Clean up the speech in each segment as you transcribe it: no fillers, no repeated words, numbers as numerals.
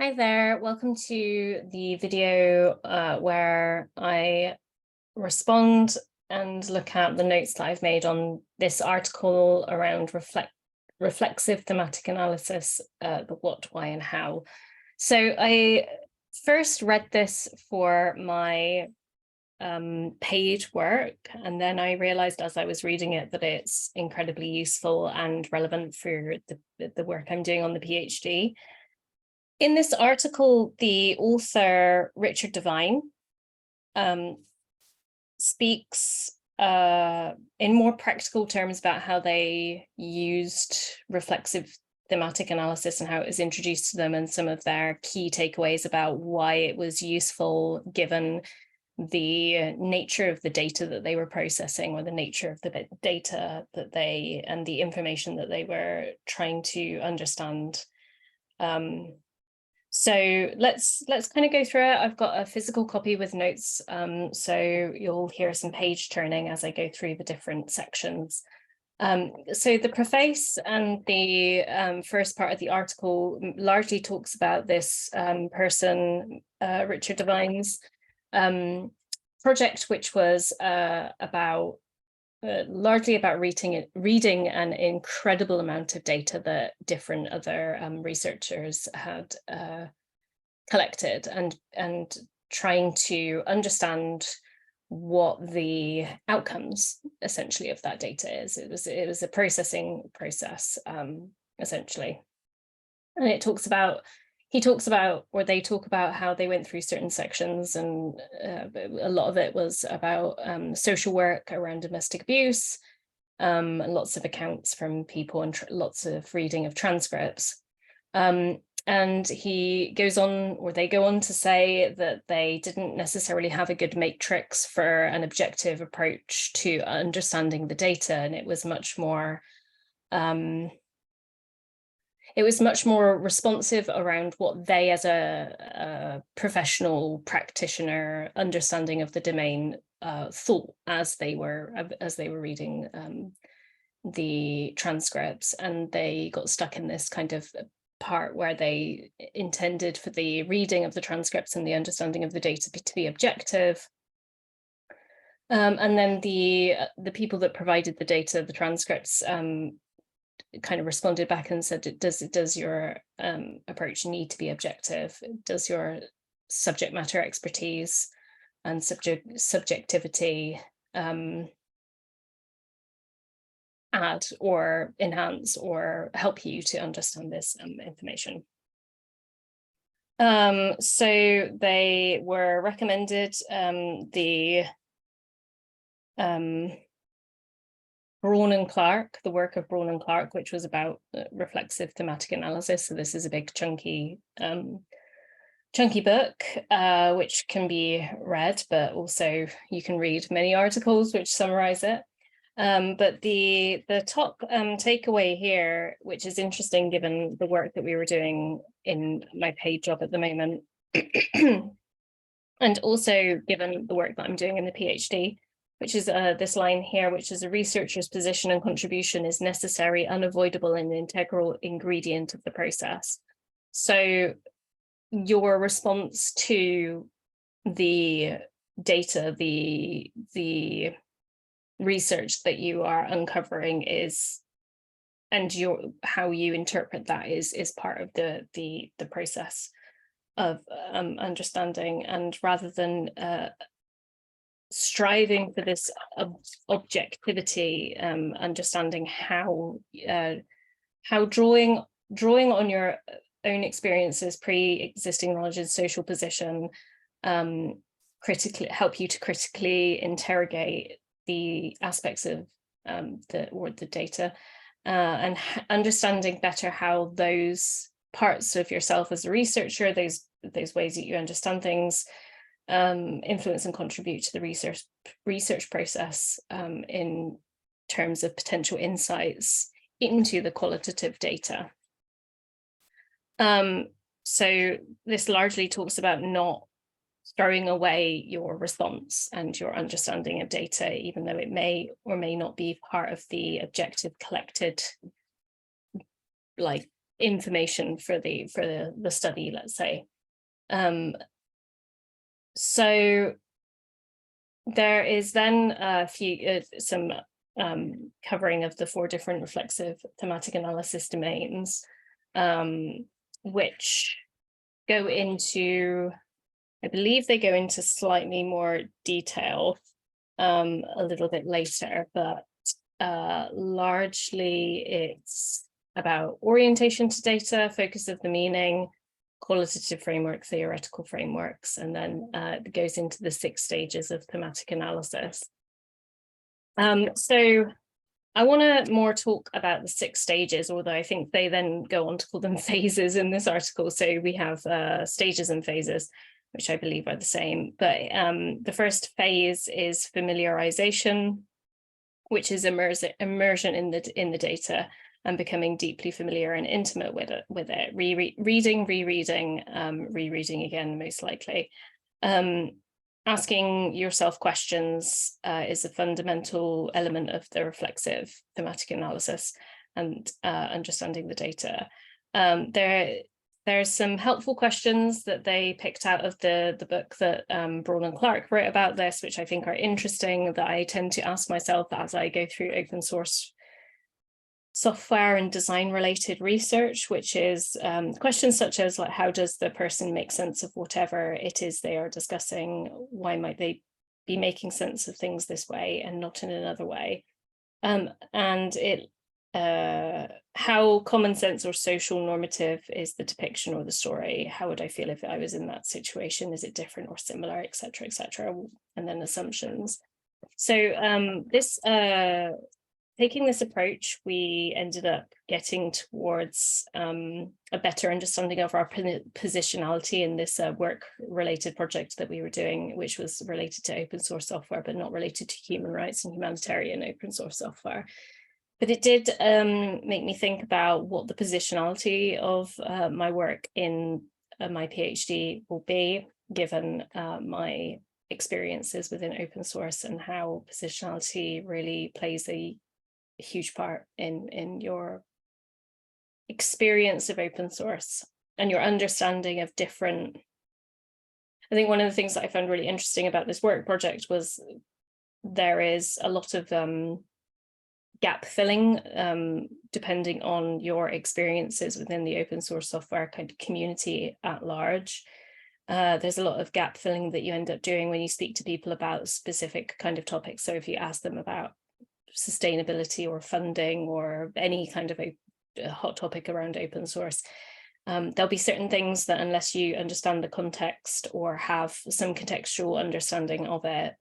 Hi there, welcome to the video where I respond and look at the notes that I've made on this article around reflexive thematic analysis, the what, why, and how. So I first read this for my paid work, and then I realized as I was reading it that it's incredibly useful and relevant for the work I'm doing on the PhD. In this article, the author, Richard Devine, speaks in more practical terms about how they used reflexive thematic analysis and how it was introduced to them, and some of their key takeaways about why it was useful given the nature of the data that they were processing, or the nature of the data that they and the information that they were trying to understand. So let's kind of go through it. I've got a physical copy with notes, so you'll hear some page turning as I go through the different sections. So the preface and the first part of the article largely talks about this person, Richard Devine's project, which was largely about reading an incredible amount of data that different other researchers had collected, and trying to understand what the outcomes essentially of that data is. It was a processing process, essentially. And they talk about how they went through certain sections, and a lot of it was about social work around domestic abuse, and lots of accounts from people, and lots of reading of transcripts. And they go on to say that they didn't necessarily have a good matrix for an objective approach to understanding the data, and it was much more responsive around what they, as a professional practitioner understanding of the domain, thought as they were reading the transcripts. And they got stuck in this kind of part where they intended for the reading of the transcripts and the understanding of the data to be objective. And then the people that provided the data, the transcripts, kind of responded back and said, does your approach need to be objective? Does your subject matter expertise and subjectivity add or enhance or help you to understand this information? So they were recommended the Braun and Clark, the work of Braun and Clark, which was about reflexive thematic analysis. So this is a big chunky book, which can be read, but also you can read many articles which summarize it. But the top takeaway here, which is interesting given the work that we were doing in my paid job at the moment, and also given the work that I'm doing in the PhD, which is this line here, which is: a researcher's position and contribution is necessary, unavoidable, and an integral ingredient of the process. So your response to the data, the research that you are uncovering is, and how you interpret that is part of the process of understanding. And rather than striving for this objectivity, understanding how drawing on your own experiences, pre-existing knowledge and social position, help you to critically interrogate the aspects of the data, and understanding better how those parts of yourself as a researcher, those ways that you understand things, influence and contribute to the research process, in terms of potential insights into the qualitative data. So this largely talks about not throwing away your response and your understanding of data, even though it may or may not be part of the objective collected, like information for the study, let's say. So there is then a few some covering of the 4 different reflexive thematic analysis domains, which go into, I believe they go into slightly more detail a little bit later, but largely it's about orientation to data, focus of the meaning, qualitative framework, theoretical frameworks, and then it goes into the 6 stages of thematic analysis. So I want to more talk about the 6 stages, although I think they then go on to call them phases in this article. So we have stages and phases, which I believe are the same. But the first phase is familiarization, which is immersion in the data and becoming deeply familiar and intimate with it, reading, rereading, rereading again, most likely. Asking yourself questions is a fundamental element of the reflexive thematic analysis and understanding the data. There's some helpful questions that they picked out of the book that Braun and Clark wrote about this, which I think are interesting, that I tend to ask myself as I go through open source software and design related research, which is questions such as, like, how does the person make sense of whatever it is they are discussing? Why might they be making sense of things this way and not in another way? And how common sense or social normative is the depiction or the story? How would I feel if I was in that situation? Is it different or similar, etc., etc.? And then assumptions. So taking this approach, we ended up getting towards a better understanding of our positionality in this work-related project that we were doing, which was related to open source software, but not related to human rights and humanitarian open source software. But it did make me think about what the positionality of my work in my PhD will be, given my experiences within open source, and how positionality really plays a huge part in your experience of open source and your understanding of different. I think one of the things that I found really interesting about this work project was there is a lot of gap filling depending on your experiences within the open source software kind of community at large. There's a lot of gap filling that you end up doing when you speak to people about specific kind of topics. So if you ask them about sustainability or funding or any kind of a hot topic around open source, there'll be certain things that, unless you understand the context or have some contextual understanding of it,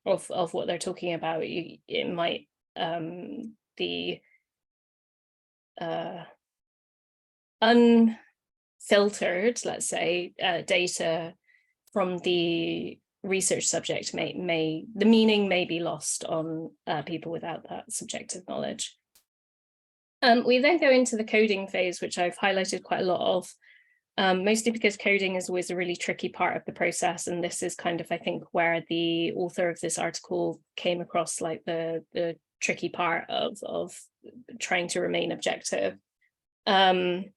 of what they're talking about, it might the unfiltered, let's say, data from the research subject the meaning may be lost on people without that subjective knowledge. We then go into the coding phase, which I've highlighted quite a lot of, mostly because coding is always a really tricky part of the process, and this is kind of, I think, where the author of this article came across like the tricky part of trying to remain objective. Coding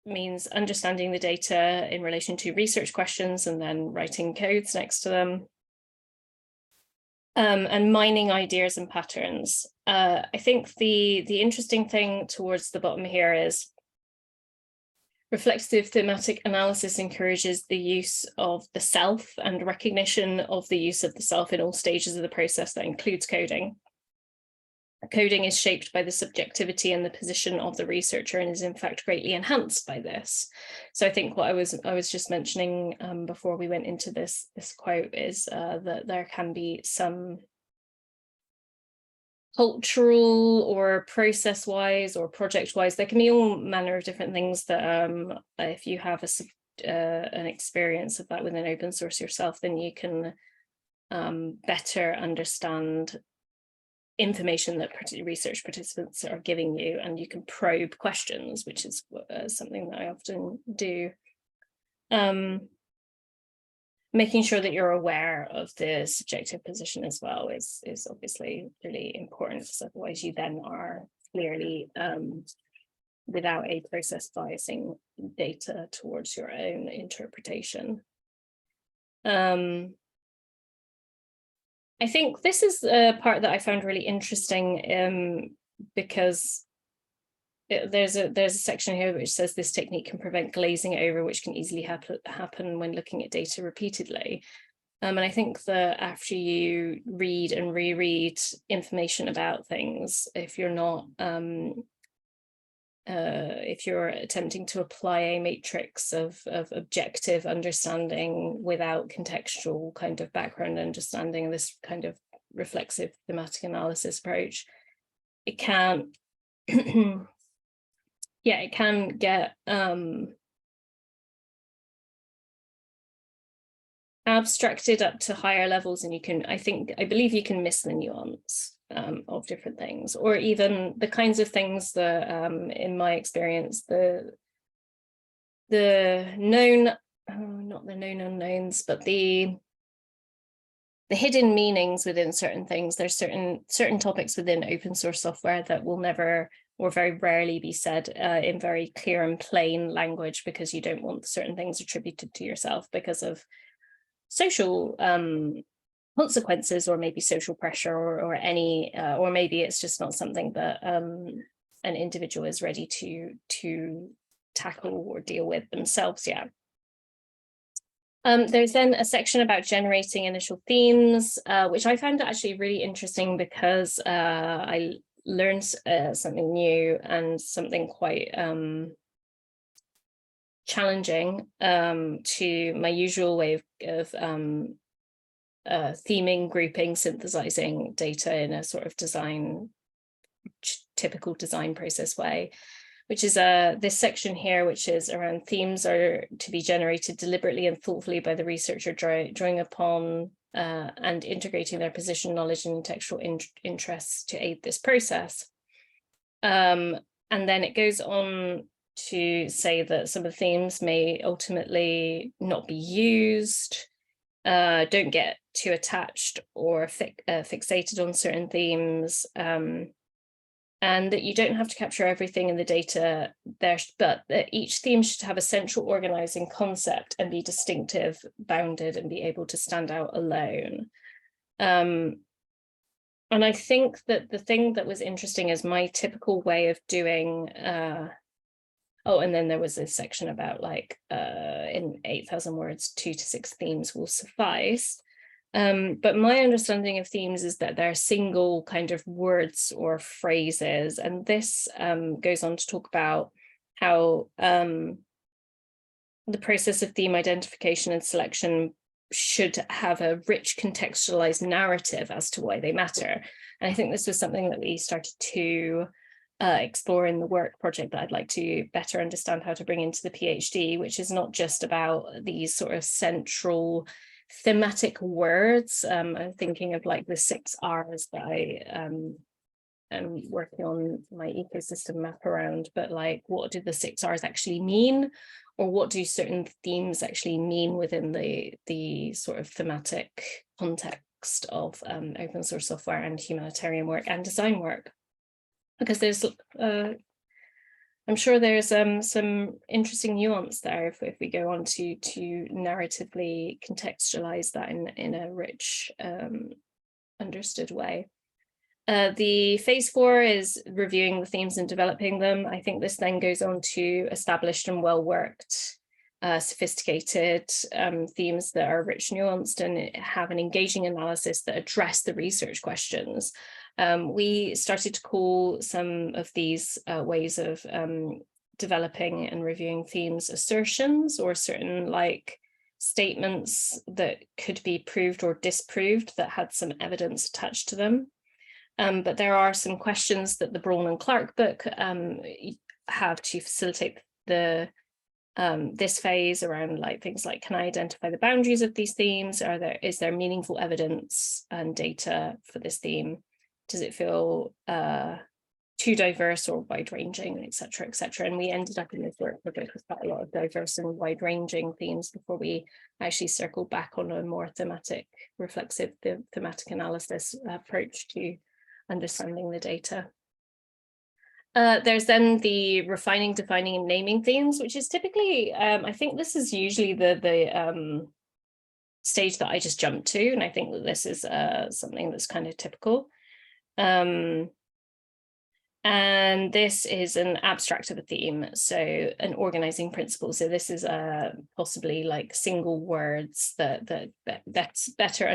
means understanding the data in relation to research questions and then writing codes next to them, and mining ideas and patterns. I think the interesting thing towards the bottom here is reflexive thematic analysis encourages the use of the self and recognition of the use of the self in all stages of the process. That includes coding. Coding is shaped by the subjectivity and the position of the researcher, and is in fact greatly enhanced by this. So I think what I was just mentioning before we went into this quote is that there can be some cultural or process-wise or project-wise, there can be all manner of different things that if you have an experience of that within open source yourself, then you can better understand information that research participants are giving you, and you can probe questions, which is something that I often do. making sure that you're aware of the subjective position as well is obviously really important, because otherwise you then are clearly without a process biasing data towards your own interpretation. I think this is a part that I found really interesting because there's a section here which says this technique can prevent glazing over, which can easily happen when looking at data repeatedly. And I think that after you read and reread information about things, if you're not if you're attempting to apply a matrix of objective understanding without contextual kind of background understanding, this kind of reflexive thematic analysis approach, it can yeah, it can get abstracted up to higher levels, and I believe you can miss the nuance of different things, or even the kinds of things that in my experience, the known, not the known unknowns, but the hidden meanings within certain things. There's certain topics within open source software that will never or very rarely be said in very clear and plain language, because you don't want certain things attributed to yourself because of social consequences, or maybe social pressure, or any or maybe it's just not something that an individual is ready to tackle or deal with themselves yet. There's then a section about generating initial themes, which I found actually really interesting, because I learned something new and something quite challenging to my usual way of theming, grouping, synthesizing data in a sort of typical design process way, which is this section here, which is around themes are to be generated deliberately and thoughtfully by the researcher, drawing upon and integrating their position, knowledge, and textual interests to aid this process. And then it goes on to say that some of the themes may ultimately not be used, don't get too attached or fixated on certain themes, and that you don't have to capture everything in the data there, but that each theme should have a central organizing concept and be distinctive, bounded, and be able to stand out alone. And I think that the thing that was interesting is my typical way of doing, oh, and then there was this section about like in 8,000 words, 2 to 6 themes will suffice. But my understanding of themes is that they're single kind of words or phrases. And this goes on to talk about how the process of theme identification and selection should have a rich contextualized narrative as to why they matter. And I think this was something that we started to explore in the work project that I'd like to better understand how to bring into the PhD, which is not just about these sort of central thematic words. I'm thinking of like the 6 R's that I am working on my ecosystem map around, but like, what do the 6 R's actually mean? Or what do certain themes actually mean within the sort of thematic context of open source software and humanitarian work and design work? Because there's, I'm sure there's some interesting nuance there if we go on to narratively contextualize that in a rich, understood way. The phase 4 is reviewing the themes and developing them. I think this then goes on to established and well-worked, sophisticated themes that are rich, nuanced, and have an engaging analysis that address the research questions. We started to call some of these ways of developing and reviewing themes assertions, or certain like statements that could be proved or disproved that had some evidence attached to them. But there are some questions that the Braun and Clark book have to facilitate the this phase around like things like, can I identify the boundaries of these themes? Is there meaningful evidence and data for this theme? Does it feel too diverse or wide-ranging, etc., etc. And we ended up in this work with quite a lot of diverse and wide-ranging themes before we actually circled back on a more thematic, reflexive thematic analysis approach to understanding the data. There's then the refining, defining, and naming themes, which is typically, I think this is usually the stage that I just jumped to, and I think that this is something that's kind of typical. And this is an abstract of a theme, so an organizing principle. So this is possibly like single words that's better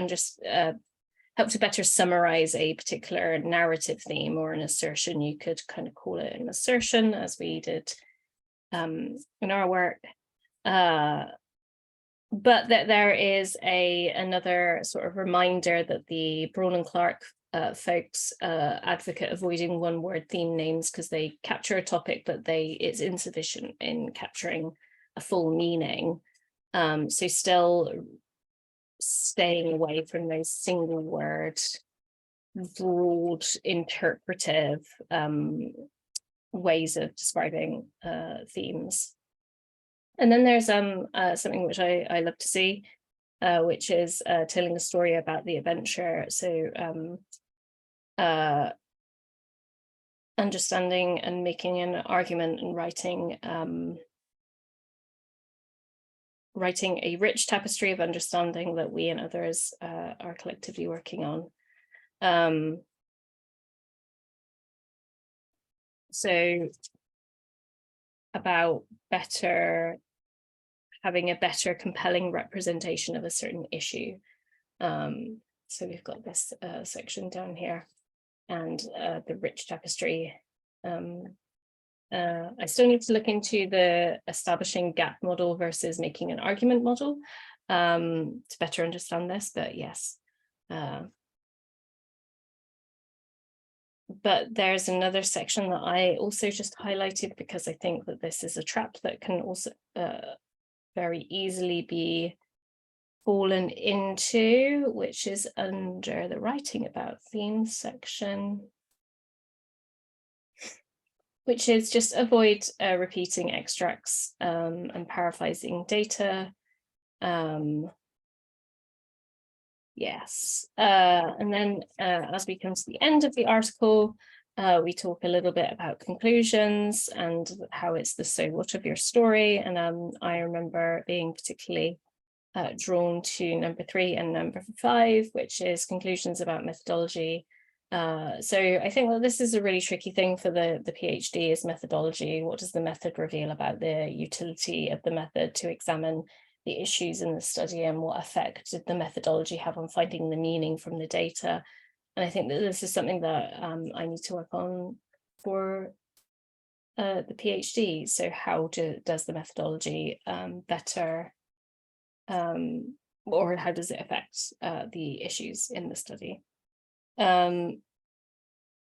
help to better summarize a particular narrative theme or an assertion. You could kind of call it an assertion, as we did in our work. But that there is another sort of reminder that the Braun and Clark folks advocate avoiding one-word theme names because they capture a topic, but it's insufficient in capturing a full meaning. So still staying away from those single word, broad, interpretive ways of describing themes. And then there's something which I love to see, which is telling a story about the adventure. So understanding and making an argument and writing a rich tapestry of understanding that we and others are collectively working on. So about having a better compelling representation of a certain issue. So we've got this section down here, and the rich tapestry. I still need to look into the establishing gap model versus making an argument model to better understand this, but yes. But there's another section that I also just highlighted because I think that this is a trap that can also very easily be fallen into, which is under the writing about themes section, which is just avoid repeating extracts and paraphrasing data. Yes, and then as we come to the end of the article, we talk a little bit about conclusions and how it's the so what of your story. And I remember being particularly drawn to number 3 and number 5, which is conclusions about methodology. So I think that this is a really tricky thing for the PhD is methodology. What does the method reveal about the utility of the method to examine the issues in the study, and what effect did the methodology have on finding the meaning from the data? And I think that this is something that I need to work on for the PhD. So how does the methodology better, or how does it affect the issues in the study?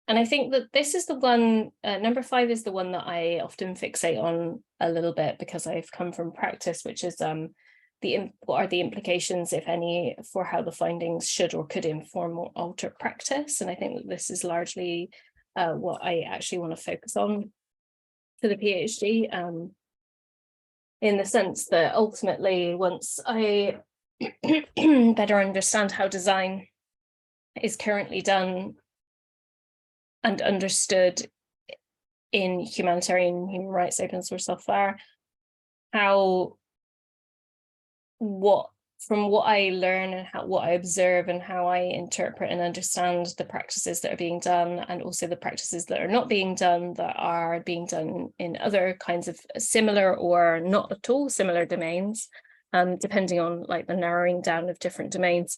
And I think that this is the one, number 5 is the one that I often fixate on a little bit because I've come from practice, which is what are the implications, if any, for how the findings should or could inform or alter practice. And I think that this is largely what I actually want to focus on for the PhD, in the sense that ultimately, once I better understand how design is currently done and understood in humanitarian human rights open source software, from what I learn and what I observe and how I interpret and understand the practices that are being done, and also the practices that are not being done, that are being done in other kinds of similar or not at all similar domains, depending on like the narrowing down of different domains,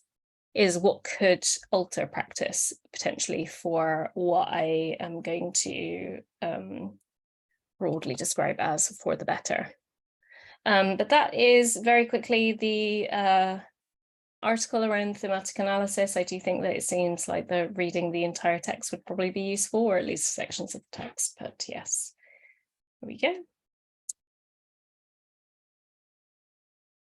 is what could alter practice potentially for what I am going to broadly describe as for the better. But that is very quickly the article around thematic analysis. I do think that it seems like reading the entire text would probably be useful, or at least sections of the text, but yes, there we go.